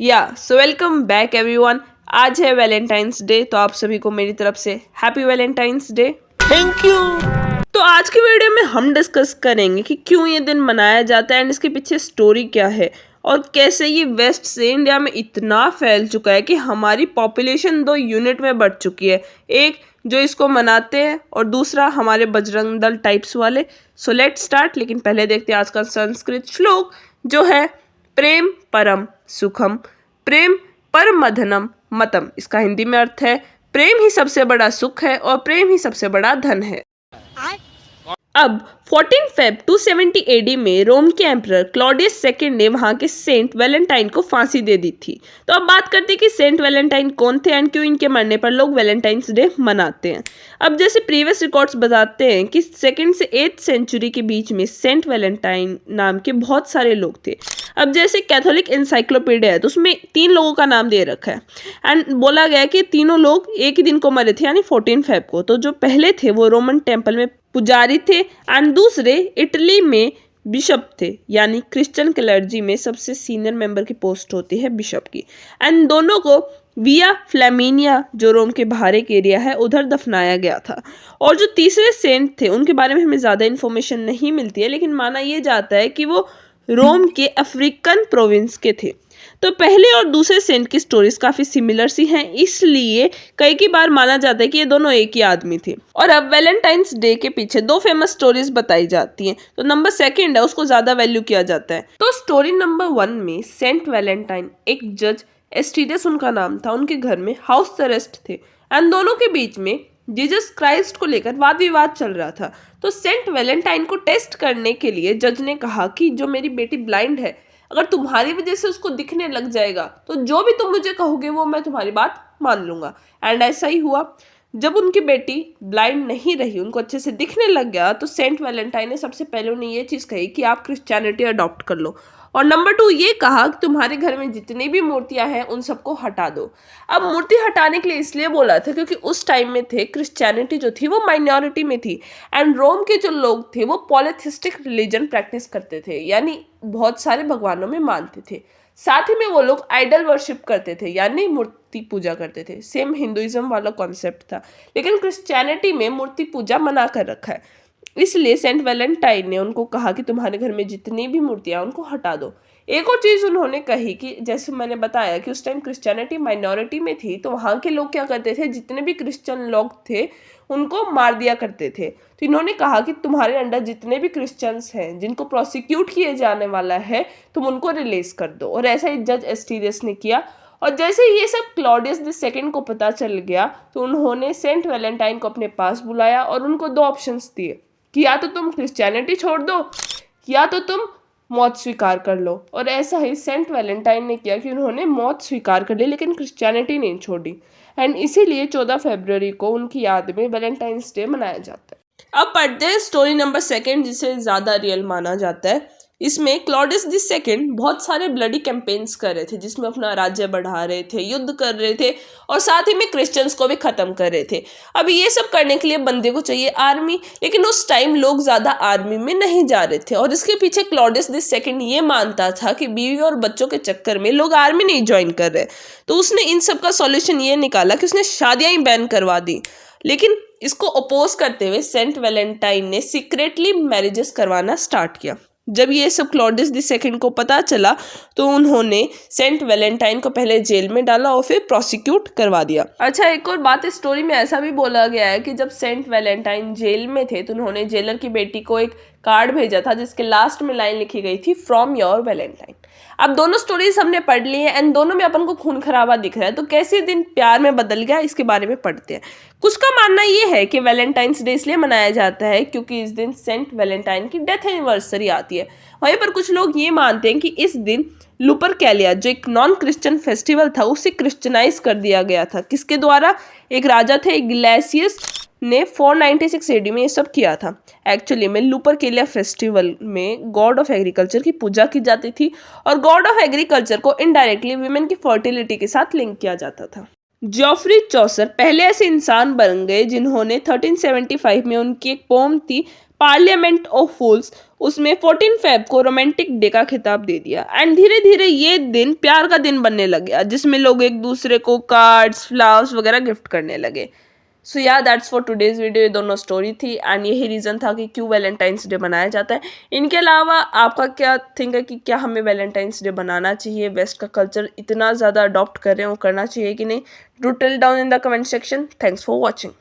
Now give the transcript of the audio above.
So welcome back everyone. आज है Valentine's day, तो आप सभी को मेरी तरफ से happy Valentine's day. Thank you. तो आज की वीडियो में हम डिस्कस करेंगे कि क्यों ये दिन मनाया जाता है एंड इसके पीछे स्टोरी क्या है और कैसे ये वेस्ट से इंडिया में इतना फैल चुका है कि हमारी पॉपुलेशन 2 यूनिट में बढ़ चुकी है। एक जो इसको मनाते हैं और दूसरा हमारे बजरंग दल टाइप्स वाले। So let start. लेकिन पहले देखते हैं आज का संस्कृत श्लोक जो है प्रेम परम सुखम प्रेम परमधनम मतम। इसका हिंदी में अर्थ है प्रेम ही सबसे बड़ा सुख है और प्रेम ही सबसे बड़ा धन है। अब 14 फेब 270 एडी में रोम के एम्परर क्लॉडियस सेकंड ने वहां के सेंट वैलेंटाइन को फांसी दे दी थी। तो अब बात करते हैं कि सेंट वैलेंटाइन कौन थे एंड क्यों इनके मरने पर लोग वैलेंटाइंस डे मनाते हैं। अब जैसे प्रीवियस रिकॉर्ड्स बताते हैं कि 2nd से 8th सेंचुरी के बीच में सेंट वैलेंटाइन नाम के बहुत सारे लोग थे। अब जैसे कैथोलिक इंसाइक्लोपीडिया है तो उसमें 3 लोगों का नाम दे रखा है एंड बोला गया है कि तीनों लोग एक ही दिन को मरे थे, यानी 14 फेब को। तो जो पहले थे वो रोमन टेम्पल में पुजारी थे एंड दूसरे इटली में बिशप थे, यानी क्रिश्चियन क्लर्जी में सबसे सीनियर मेंबर की पोस्ट होती है बिशप की। एंड दोनों को विया फ्लैमिनिया जो रोम के बाहर एक एरिया है उधर दफनाया गया था। और जो तीसरे सेंट थे उनके बारे में हमें ज़्यादा इन्फॉर्मेशन नहीं मिलती है, लेकिन माना यह जाता है कि वो रोम के अफ्रीकन प्रोविंस के थे। तो पहले और दूसरे सेंट की स्टोरीज काफी सिमिलर सी हैं, इसलिए कई बार माना जाता है कि ये दोनों एक ही आदमी थे। और अब वैलेंटाइंस डे के पीछे 2 फेमस स्टोरीज बताई जाती हैं। तो नंबर 2 है उसको ज्यादा वैल्यू किया जाता है। तो स्टोरी नंबर 1 में सेंट वैलेंटाइन एक जज एस्टिडियस उनका नाम था, उनके घर में हाउस अरेस्ट थे एंड दोनों के बीच में जीसस क्राइस्ट को लेकर वाद विवाद चल रहा था। तो सेंट वैलेंटाइन को टेस्ट करने के लिए जज ने कहा कि जो मेरी बेटी ब्लाइंड है, अगर तुम्हारी वजह से उसको दिखने लग जाएगा तो जो भी तुम मुझे कहोगे वो मैं तुम्हारी बात मान लूंगा। एंड ऐसा ही हुआ। जब उनकी बेटी ब्लाइंड नहीं रही, उनको अच्छे से दिखने लग गया, तो सेंट वैलेंटाइन ने सबसे पहले उन्हें ये चीज़ कही कि आप क्रिश्चियनिटी अडॉप्ट कर लो। और नंबर 2 ये कहा कि तुम्हारे घर में जितनी भी मूर्तियां हैं उन सबको हटा दो। अब मूर्ति हटाने के लिए इसलिए बोला था क्योंकि उस टाइम में थे क्रिश्चियनिटी जो थी वो माइनॉरिटी में थी एंड रोम के जो लोग थे वो पॉलिथिस्टिक रिलीजन प्रैक्टिस करते थे, यानी बहुत सारे भगवानों में मानते थे। साथ ही में वो लोग आइडल वर्शिप करते थे, यानी मूर्ति पूजा करते थे। सेम हिंदुइज्म वाला कॉन्सेप्ट था, लेकिन क्रिश्चियनिटी में मूर्ति पूजा मना कर रखा है। इसलिए सेंट वैलेंटाइन ने उनको कहा कि तुम्हारे घर में जितनी भी मूर्तियां उनको हटा दो। एक और चीज़ उन्होंने कही कि जैसे मैंने बताया कि उस टाइम क्रिश्चियनिटी माइनॉरिटी में थी, तो वहाँ के लोग क्या करते थे, जितने भी क्रिश्चियन लोग थे उनको मार दिया करते थे। तो इन्होंने कहा कि तुम्हारे अंडर जितने भी क्रिश्चियंस हैं जिनको प्रोसिक्यूट किए जाने वाला है तुम उनको रिलीज कर दो। और ऐसा ही जज एस्टीरियस ने किया। और जैसे ये सब क्लॉडियस II को पता चल गया तो उन्होंने सेंट वैलेंटाइन को अपने पास बुलाया और उनको 2 ऑप्शंस दिए कि या तो तुम क्रिश्चियनिटी छोड़ दो या तो तुम मौत स्वीकार कर लो। और ऐसा ही सेंट वैलेंटाइन ने किया कि उन्होंने मौत स्वीकार कर ली, लेकिन क्रिश्चियनिटी नहीं छोड़ी। एंड इसीलिए 14 फरवरी को उनकी याद में वैलेंटाइंस डे मनाया जाता है। अब पढ़ते हैं स्टोरी नंबर 2 जिसे ज़्यादा रियल माना जाता है। इसमें क्लॉडियस II बहुत सारे ब्लडी कैंपेन्स कर रहे थे, जिसमें अपना राज्य बढ़ा रहे थे, युद्ध कर रहे थे और साथ ही में क्रिश्चियंस को भी ख़त्म कर रहे थे। अब ये सब करने के लिए बंदे को चाहिए आर्मी, लेकिन उस टाइम लोग ज़्यादा आर्मी में नहीं जा रहे थे। और इसके पीछे क्लॉडियस II ये मानता था कि बीवी और बच्चों के चक्कर में लोग आर्मी नहीं ज्वाइन कर रहे। तो उसने इन सब का सॉल्यूशन ये निकाला कि उसने शादियाँ ही बैन करवा दी। लेकिन इसको अपोज करते हुए सेंट वैलेंटाइन ने सीक्रेटली मैरिजेस करवाना स्टार्ट किया। जब ये सब क्लॉडियस II को पता चला तो उन्होंने सेंट वैलेंटाइन को पहले जेल में डाला और फिर प्रोसिक्यूट करवा दिया। अच्छा, एक और बात, इस स्टोरी में ऐसा भी बोला गया है कि जब सेंट वैलेंटाइन जेल में थे तो उन्होंने जेलर की बेटी को एक कार्ड भेजा था जिसके लास्ट में लाइन लिखी गई थी फ्रॉम योर वैलेंटाइन। अब दोनों स्टोरीज हमने पढ़ ली है एंड दोनों में अपन को खून खराबा दिख रहा है, तो कैसे दिन प्यार में बदल गया इसके बारे में पढ़ते हैं। कुछ का मानना ये है कि वैलेंटाइंस डे इसलिए मनाया जाता है क्योंकि इस दिन सेंट वैलेंटाइन की डेथ एनिवर्सरी आती है। वहीं पर कुछ लोग ये मानते हैं कि इस दिन लुपरकैलिया जो एक नॉन क्रिश्चियन फेस्टिवल था उसे क्रिश्चियनाइज कर दिया गया था। किसके द्वारा? एक राजा थे ग्लेसियस ने 496 एडी में ये सब किया था। एक्चुअली में लुपरकेलिया फेस्टिवल में गॉड ऑफ एग्रीकल्चर की पूजा की जाती थी और गॉड ऑफ एग्रीकल्चर को इनडायरेक्टली वीमेन की फर्टिलिटी के साथ लिंक किया जाता था। जॉफ्री चौसर पहले ऐसे इंसान बन गए जिन्होंने 1375 में उनकी एक पोम थी पार्लियामेंट ऑफ फूल्स उसमें 14 फेब को रोमांटिक डे का खिताब दे दिया एंड धीरे धीरे ये दिन प्यार का दिन बनने लग गया जिसमें लोग एक दूसरे को कार्ड्स फ्लावर्स वगैरह गिफ्ट करने लगे। सो या दैट्स फॉर टुडेज वीडियो। ये दोनों स्टोरी थी एंड यही रीज़न था कि क्यों वैलेंटाइंस डे मनाया जाता है। इनके अलावा आपका क्या थिंक है कि क्या हमें वैलेंटाइंस डे बनाना चाहिए, वेस्ट का कल्चर इतना ज़्यादा अडॉप्ट कर रहे हैं वो करना चाहिए कि नहीं? Do tell down in the comment section. Thanks for watching.